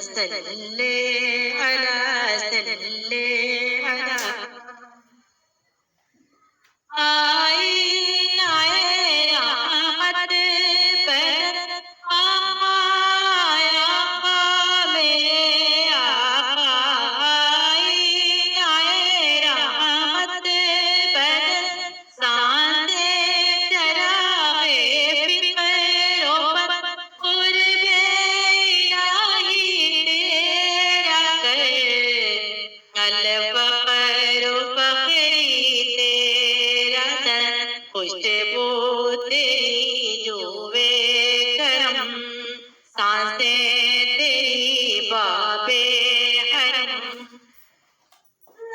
सल्ले अला सल्ले अला आई आए रहमत पर आया मेरे आका आई आए रहमत पर सांसे चरागे फिक्रो पर कुर्बे इलाही तेरा कर अल फकर फकरी तेरा तन खुशबू तेरी जुवे करम सांसें तेरी बाबे हरम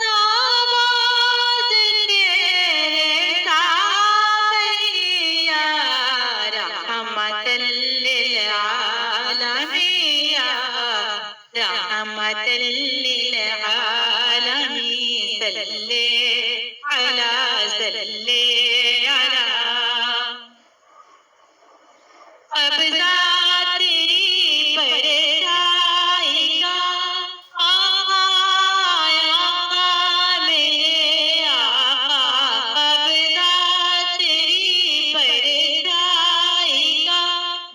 नवाज़ तेरे साफ़िया रहमतल लिल आलमीन रहमतल लिल आलमीन सल्ले अला सल्ले अला कब्ज़ा तेरी परछाई का आया मेरे आका कब्ज़ा तेरी परछाई का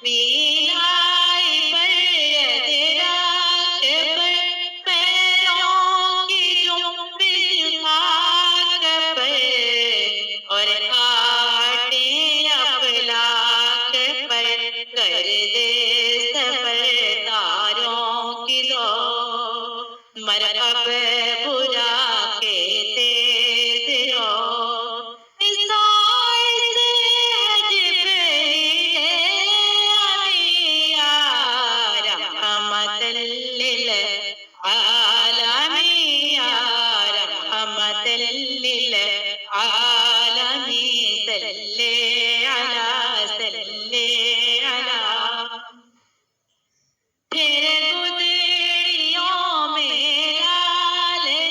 बिलाई पर अदराक पर पैरों की जुम्बिश खाक पर और काटे अफलाक पर कर दे सफर तारों की दो मरहब बुरा के तेज हो इसाइस जिब्रील अमिया रहमतल लिल आलमीन रहमतल लिल आलमीन सल्ले अला सल्ले अला फिर गुदड़ियों में डाल दे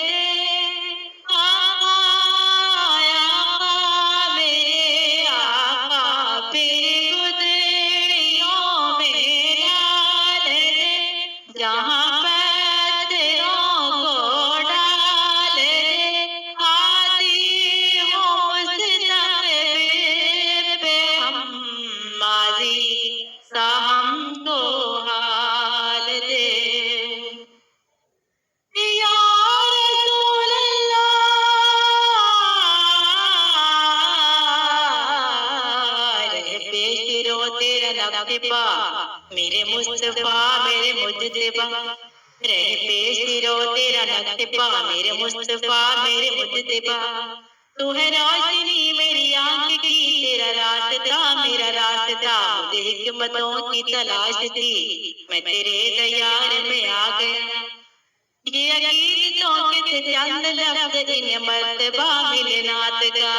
आया मेरे आका फिर गुदड़ियों में डाल दे जहाँ पैरों को डाल दे आती हो मुस्तक़बिल पे हम माज़ी सा हमको हाल दे या रसूल अल्लाह रह पेश रो तेरा नक्शा मेरे मुस्तफा मेरे मुज्तबा रह पेश रो तेरा नक्शा मेरे मुस्तफा मेरे मुज्तबा तू है रोशनी मेरी आंख की तेरा रास्ता मेरा रास्ता मुझे हिकमतों की तलाश थी मैं तेरे दयार में आ गया ये अकीदतों के चंद लफ्ज़ इन मर्तबा मिलनात का